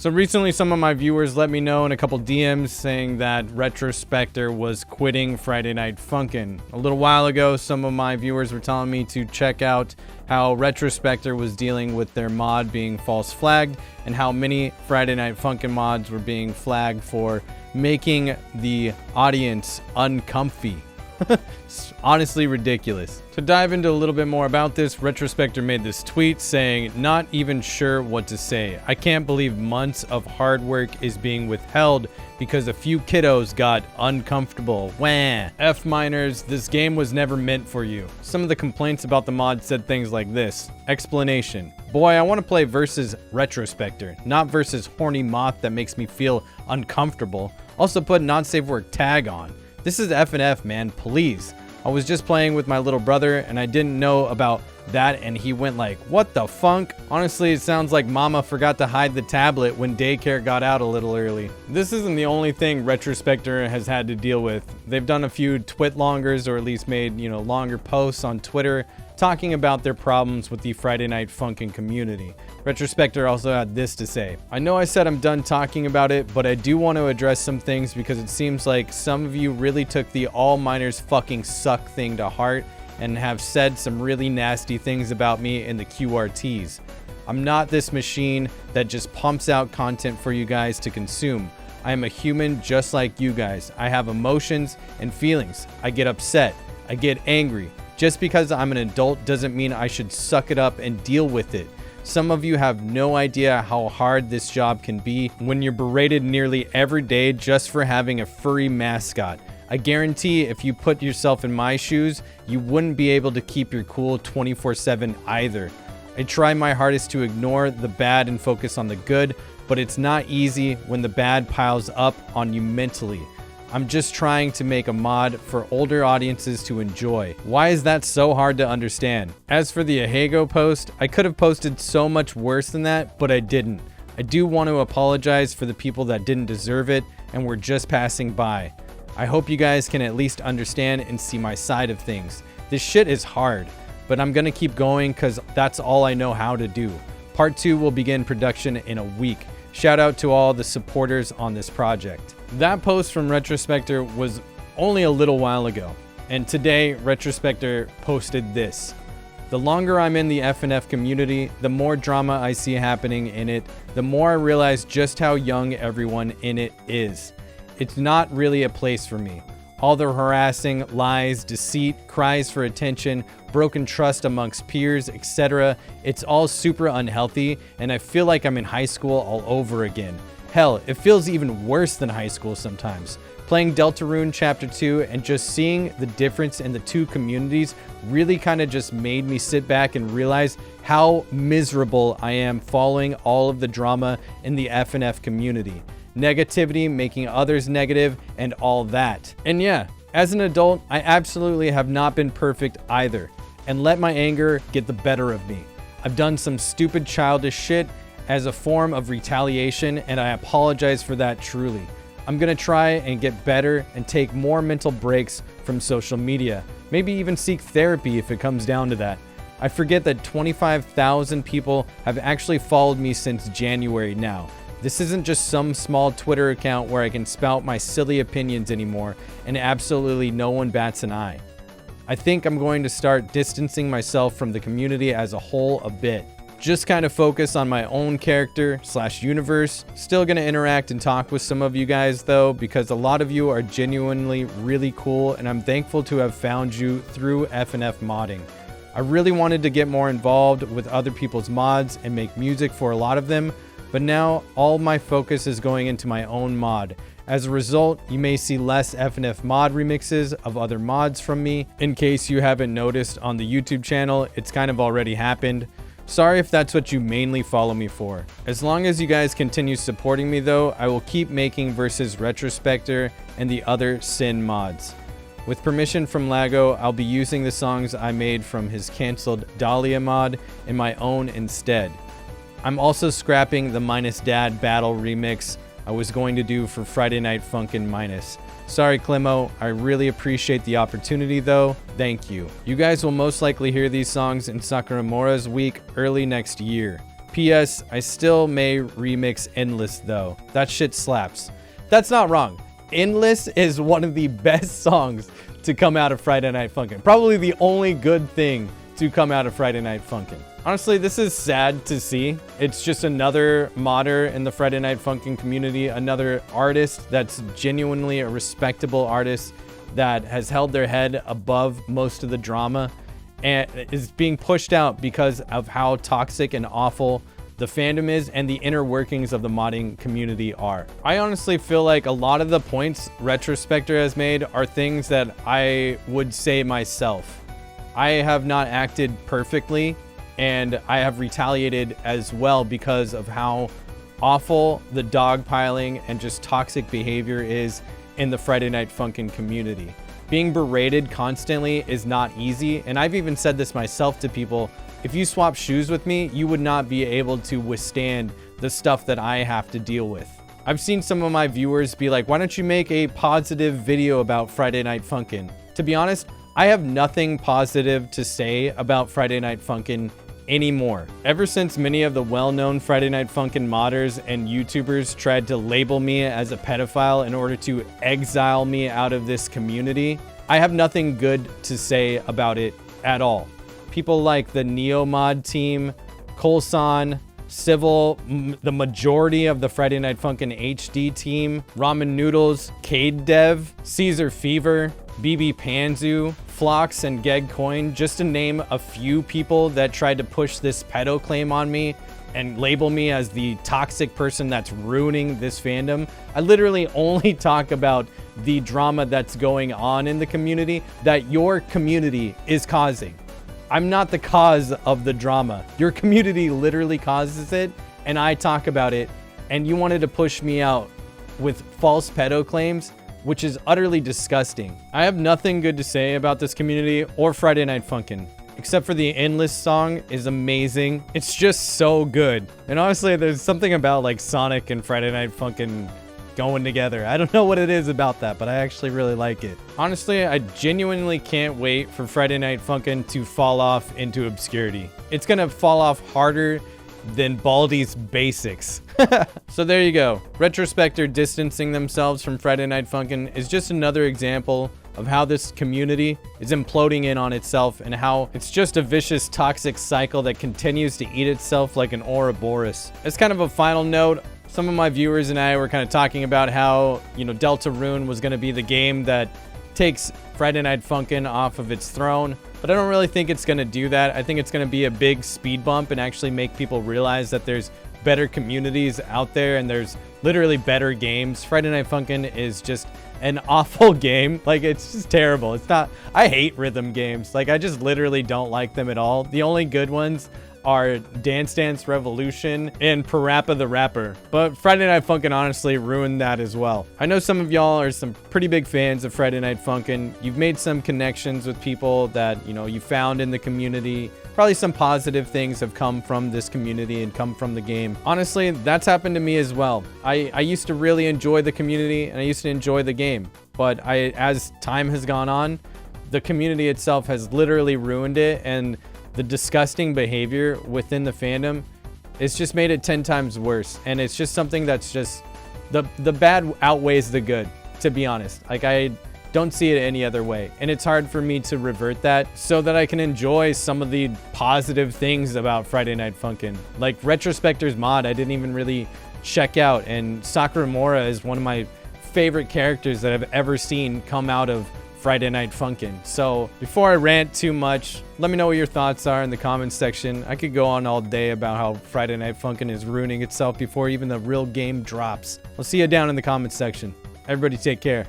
So recently some of my viewers let me know in a couple DMs saying that RetroSpector was quitting Friday Night Funkin'. A little while ago, some of my viewers were telling me to check out how RetroSpector was dealing with their mod being false flagged and how many Friday Night Funkin' mods were being flagged for making the audience uncomfy. It's honestly ridiculous. To dive into a little bit more about this, RetroSpector made this tweet saying, "Not even sure what to say. I can't believe months of hard work is being withheld because a few kiddos got uncomfortable. Wah. F miners, this game was never meant for you." Some of the complaints about the mod said things like this. Explanation. Boy, I want to play versus RetroSpector, not versus horny moth that makes me feel uncomfortable. Also put not safe work tag on. This is FNF, man, please. I was just playing with my little brother and I didn't know about that and he went like, "What the funk?" Honestly, it sounds like mama forgot to hide the tablet when daycare got out a little early. This isn't the only thing RetroSpector has had to deal with. They've done a few twit-longers, or at least made, longer posts on Twitter talking about their problems with the Friday Night Funkin' community. RetroSpector also had this to say. "I know I said I'm done talking about it, but I do want to address some things because it seems like some of you really took the all miners fucking suck thing to heart and have said some really nasty things about me in the QRTs. I'm not this machine that just pumps out content for you guys to consume. I am a human just like you guys. I have emotions and feelings. I get upset. I get angry. Just because I'm an adult doesn't mean I should suck it up and deal with it. Some of you have no idea how hard this job can be when you're berated nearly every day just for having a furry mascot. I guarantee if you put yourself in my shoes, you wouldn't be able to keep your cool 24/7 either. I try my hardest to ignore the bad and focus on the good, but it's not easy when the bad piles up on you mentally. I'm just trying to make a mod for older audiences to enjoy. Why is that so hard to understand? As for the Ahego post, I could have posted so much worse than that, but I didn't. I do want to apologize for the people that didn't deserve it and were just passing by. I hope you guys can at least understand and see my side of things. This shit is hard, but I'm gonna keep going because that's all I know how to do. Part 2 will begin production in a week. Shout out to all the supporters on this project." That post from RetroSpector was only a little while ago, and today RetroSpector posted this. "The longer I'm in the FNF community, the more drama I see happening in it, the more I realize just how young everyone in it is. It's not really a place for me. All the harassing, lies, deceit, cries for attention, broken trust amongst peers, etc. It's all super unhealthy, and I feel like I'm in high school all over again. Hell, it feels even worse than high school sometimes. Playing Deltarune Chapter 2 and just seeing the difference in the two communities really kind of just made me sit back and realize how miserable I am following all of the drama in the FNF community. Negativity, making others negative, and all that. And yeah, as an adult, I absolutely have not been perfect either, and let my anger get the better of me. I've done some stupid childish shit as a form of retaliation, and I apologize for that truly. I'm gonna try and get better and take more mental breaks from social media. Maybe even seek therapy if it comes down to that. I forget that 25,000 people have actually followed me since January now. This isn't just some small Twitter account where I can spout my silly opinions anymore and absolutely no one bats an eye. I think I'm going to start distancing myself from the community as a whole a bit. Just kind of focus on my own character/universe. Still gonna interact and talk with some of you guys though, because a lot of you are genuinely really cool and I'm thankful to have found you through FNF modding. I really wanted to get more involved with other people's mods and make music for a lot of them, but now all my focus is going into my own mod. As a result, you may see less FNF mod remixes of other mods from me. In case you haven't noticed on the YouTube channel, it's kind of already happened. Sorry if that's what you mainly follow me for. As long as you guys continue supporting me though, I will keep making versus RetroSpector and the other Sin mods. With permission from Lago, I'll be using the songs I made from his cancelled Dahlia mod in my own instead. I'm also scrapping the Minus Dad Battle remix I was going to do for Friday Night Funkin' Minus. Sorry, Clemo. I really appreciate the opportunity, though. Thank you. You guys will most likely hear these songs in Sakurmora's week early next year. P.S. I still may remix Endless though. That shit slaps. That's not wrong. Endless is one of the best songs to come out of Friday Night Funkin'. Probably the only good thing to come out of Friday Night Funkin'. Honestly, this is sad to see. It's just another modder in the Friday Night Funkin' community, another artist that's genuinely a respectable artist that has held their head above most of the drama and is being pushed out because of how toxic and awful the fandom is and the inner workings of the modding community are. I honestly feel like a lot of the points RetroSpector has made are things that I would say myself. I have not acted perfectly, and I have retaliated as well because of how awful the dogpiling and just toxic behavior is in the Friday Night Funkin' community. Being berated constantly is not easy, and I've even said this myself to people. If you swap shoes with me, you would not be able to withstand the stuff that I have to deal with. I've seen some of my viewers be like, why don't you make a positive video about Friday Night Funkin'? To be honest, I have nothing positive to say about Friday Night Funkin' anymore. Ever since many of the well-known Friday Night Funkin' modders and YouTubers tried to label me as a pedophile in order to exile me out of this community, I have nothing good to say about it at all. People like the NeoMod team, Colson, Civil, the majority of the Friday Night Funkin' HD team, Ramen Noodles, Cade Dev, Caesar Fever, BB Panzu, Phlox, and Gegcoin, just to name a few people that tried to push this pedo claim on me and label me as the toxic person that's ruining this fandom. I literally only talk about the drama that's going on in the community that your community is causing. I'm not the cause of the drama. Your community literally causes it, and I talk about it, and you wanted to push me out with false pedo claims, which is utterly disgusting. I have nothing good to say about this community or Friday Night Funkin', except for the Endless song is amazing. It's just so good. And honestly, there's something about like Sonic and Friday Night Funkin' going together. I don't know what it is about that, but I actually really like it. Honestly, I genuinely can't wait for Friday Night Funkin' to fall off into obscurity. It's gonna fall off harder than Baldi's Basics. So there you go. RetroSpector distancing themselves from Friday Night Funkin' is just another example of how this community is imploding in on itself and how it's just a vicious, toxic cycle that continues to eat itself like an Ouroboros. As kind of a final note, some of my viewers and I were kind of talking about how, you know, Deltarune was going to be the game that takes Friday Night Funkin' off of its throne, but I don't really think it's going to do that. I think it's going to be a big speed bump and actually make people realize that there's better communities out there and there's literally better games. Friday Night Funkin' is just an awful game. Like, it's just terrible. It's not, I hate rhythm games. Like, I just literally don't like them at all. The only good ones are Dance Dance Revolution and Parappa the Rapper. But Friday Night Funkin' honestly ruined that as well. I know some of y'all are some pretty big fans of Friday Night Funkin'. You've made some connections with people that, you know, you found in the community. Probably some positive things have come from this community and come from the game. Honestly, that's happened to me as well. I used to really enjoy the community and I used to enjoy the game. But as time has gone on, the community itself has literally ruined it, and the disgusting behavior within the fandom, it's just made it 10 times worse. And it's just something that's just, the bad outweighs the good, to be honest. Like, I don't see it any other way. And it's hard for me to revert that so that I can enjoy some of the positive things about Friday Night Funkin'. Like RetroSpector's mod, I didn't even really check out. And Sakurmora is one of my favorite characters that I've ever seen come out of Friday Night Funkin'. So before I rant too much, let me know what your thoughts are in the comments section. I could go on all day about how Friday Night Funkin' is ruining itself before even the real game drops. I'll see you down in the comments section. Everybody take care.